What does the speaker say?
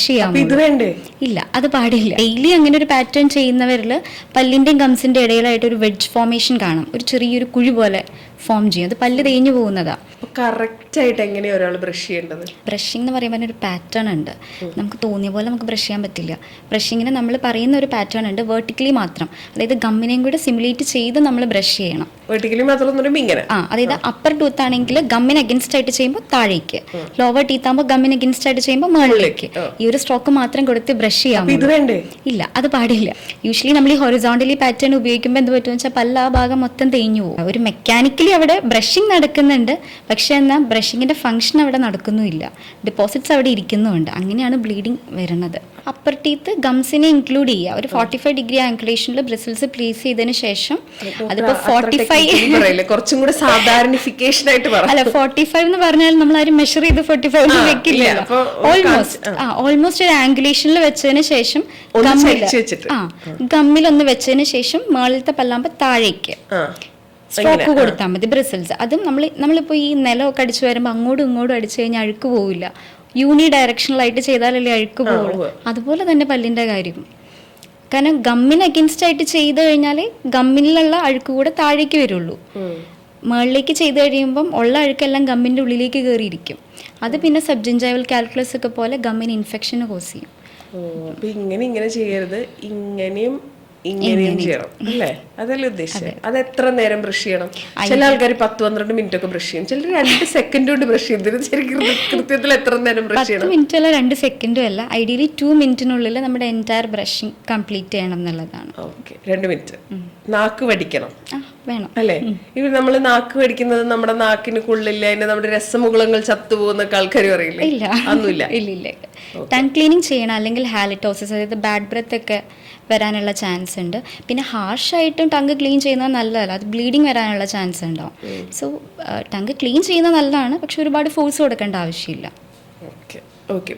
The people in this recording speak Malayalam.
ചെയ്യാം. ഇത് വേണ്ടേ? ഇല്ല, അത് പാടില്ല. ഡെയിലി അങ്ങനെ ഒരു പാറ്റേൺ ചെയ്യുന്നവരിൽ പല്ലിന്റെയും ഗംസിന്റെ ഇടയിലായിട്ട് ഒരു വെഡ്ജ് ഫോർമേഷൻ കാണാം. ഒരു ചെറിയൊരു കുഴി പോലെ ഫോം ചെയ്യും. അത് പല്ല് തേഞ്ഞു പോകുന്നതാ. കറക്റ്റ് ആയിട്ട് എങ്ങനെയാ ഒരാൾ ബ്രഷ് ചെയ്യേണ്ടത്? ബ്രഷിംഗ് എന്ന് പറയുമ്പോൾ ഒരു പാറ്റേൺ ഉണ്ട്. നമുക്ക് തോന്നിയ പോലെ നമുക്ക് ബ്രഷ് ചെയ്യാൻ പറ്റില്ല. ബ്രഷിങ്ങിന് നമ്മൾ പറയുന്ന ഒരു പാറ്റേൺ ഉണ്ട്, വെർട്ടിക്കലി മാത്രം. അതായത് ഗമ്മിനെയും കൂടെ സിമുലേറ്റ് ചെയ്ത് നമ്മൾ ബ്രഷ് ചെയ്യണം. വെർട്ടിക്കലി മാത്രം ഇങ്ങനെ. അതായത് അപ്പർ ടൂത്ത് ആണെങ്കിൽ ഗമ്മിന് അഗൻസ്റ്റ് ആയിട്ട് ചെയ്യുമ്പോൾ താഴേക്ക്, ലോവർ ടീത്ത് ആകുമ്പോൾ ഗമ്മിന് അഗൻസ്റ്റ് ആയിട്ട് ചെയ്യുമ്പോൾ മുകളിലേക്ക്. ഈ ഒരു സ്ട്രോക്ക് മാത്രം കൊടുത്ത് ബ്രഷ് ചെയ്യാം. ഇത് വേണ്ടേ? ഇല്ല, അത് പാടില്ല. യൂഷ്വലി നമ്മൾ ഈ ഹൊറിസോണ്ടലി പാറ്റേൺ ഉപയോഗിക്കുമ്പോൾ എന്ത് പറ്റുമെന്ന് വെച്ചാൽ പല്ല ആ ഭാഗം മൊത്തം തേഞ്ഞു പോകും. ഒരു മെക്കാനിക്കലി അവിടെ ബ്രഷിംഗ് നടക്കുന്നുണ്ട്, പക്ഷെ എന്നാൽ ബ്രഷിങ്ങിന്റെ ഫംഗ്ഷൻ അവിടെ നടക്കുന്നുമില്ല. ഡിപ്പോസിറ്റ്സ് അവിടെ ഇരിക്കുന്നുണ്ട്. അങ്ങനെയാണ് ബ്ലീഡിങ് വരുന്നത്. അപ്പർ ടീത്ത് ഗംസിനെ ഇൻക്ലൂഡ് ചെയ്യുക. ഒരു 45 ഡിഗ്രി ആംഗിളേഷനിൽ ബ്രിസിൽസ് പ്ലേസ് ചെയ്തതിന് ശേഷം അതിപ്പോ 45 കുറച്ചും കൂടെ സാധാരണിഫിക്കേഷൻ ആയിട്ട് അല്ല 45 എന്ന് പറഞ്ഞാൽ നമ്മൾ ആരും മെഷർ ചെയ്ത് 45 വെക്കില്ല. ഓൾമോസ്റ്റ് ഒരു ആംഗുലേഷനിൽ വെച്ചതിന് ശേഷം ഗമ്മിലൊന്ന് വെച്ചതിന് ശേഷം മേളിലത്തെ പല്ലാകുമ്പോൾ താഴേക്ക് സ്ട്രോക്ക് കൊടുത്താൽ മതി ബ്രിസിൽസ്. അതും നമ്മളിപ്പോ ഈ നിലമൊക്കെ അടിച്ചു വരുമ്പോൾ അങ്ങോട്ടും ഇങ്ങോട്ടും അടിച്ചു കഴിഞ്ഞാൽ അഴുക്ക് പോവില്ല. യൂണി ഡയറക്ഷണലായിട്ട് ചെയ്താലല്ലേ അഴുക്ക് പോകുള്ളൂ. അതുപോലെ തന്നെ പല്ലിന്റെ കാര്യം. കാരണം ഗമ്മിന് അഗൻസ്റ്റ് ആയിട്ട് ചെയ്ത് കഴിഞ്ഞാൽ ഗമ്മിലുള്ള അഴുക്ക് കൂടെ താഴേക്ക് വരുള്ളൂ. മുകളിലേക്ക് ചെയ്ത് കഴിയുമ്പം ഉള്ള അഴുക്കെല്ലാം ഗമ്മിന്റെ ഉള്ളിലേക്ക് കയറിയിരിക്കും. അത് പിന്നെ സബ്ജൻജൈവൽ കാൽക്കുലസ് ഒക്കെ പോലെ ഗമ്മിന് ഇൻഫെക്ഷന് കോസ് ചെയ്യും. ഇങ്ങനെ ചെയ്യരുത്, ഇങ്ങനെയും ചെയ്യണം അല്ലേ? അതല്ലേ ഉദ്ദേശിച്ചത്? അത് എത്ര നേരം ബ്രഷ് ചെയ്യണം? ചില ആൾക്കാർ 10-12 മിനിറ്റ് ഒക്കെ ബ്രഷ് ചെയ്യും, ചിലർ 2 സെക്കൻഡ് കൊണ്ട് ബ്രഷ് ചെയ്യും. ശരിക്കും കൃത്യത്തിൽ എത്ര നേരം ബ്രഷ് ചെയ്യണം? 10 മിനിറ്റ് അല്ല, 2 സെക്കൻഡും അല്ല. ഐഡിയലി 2 മിനിറ്റിനുള്ളിൽ നമ്മുടെ എൻറ്റയർ ബ്രഷിംഗ് കംപ്ലീറ്റ് ചെയ്യണം എന്നുള്ളതാണ്. Okay, 2 minute. നാക്ക് വടിക്കണം വേണം അല്ലേ? ഇവർ നമ്മള് നാക്ക് വടിക്കുന്നത് നമ്മുടെ നാക്കിന് കൊള്ളില്ല, അതിന്റെ നമ്മുടെ രസമുകുളങ്ങൾ ചത്തുപോകുന്നൊക്കെ ആൾക്കാർ പറയില്ലേ? ഇല്ല, ഒന്നുമില്ല. ഇല്ല. ടങ് ക്ലീനിങ് ചെയ്യണം, അല്ലെങ്കിൽ ഹാലിറ്റോസിസ്, അതായത് ബാഡ് ബ്രെത്ത് ഒക്കെ വരാനുള്ള ചാൻസ് ഉണ്ട്. പിന്നെ ഹാർഷായിട്ടും ടങ് ക്ലീൻ ചെയ്യുന്നത് നല്ലതല്ല, അത് ബ്ലീഡിങ് വരാനുള്ള ചാൻസ് ഉണ്ടാവും. സോ ടങ് ക്ലീൻ ചെയ്യുന്നത് നല്ലതാണ്, പക്ഷെ ഒരുപാട് ഫോഴ്സ് കൊടുക്കേണ്ട ആവശ്യമില്ല. ഓക്കെ.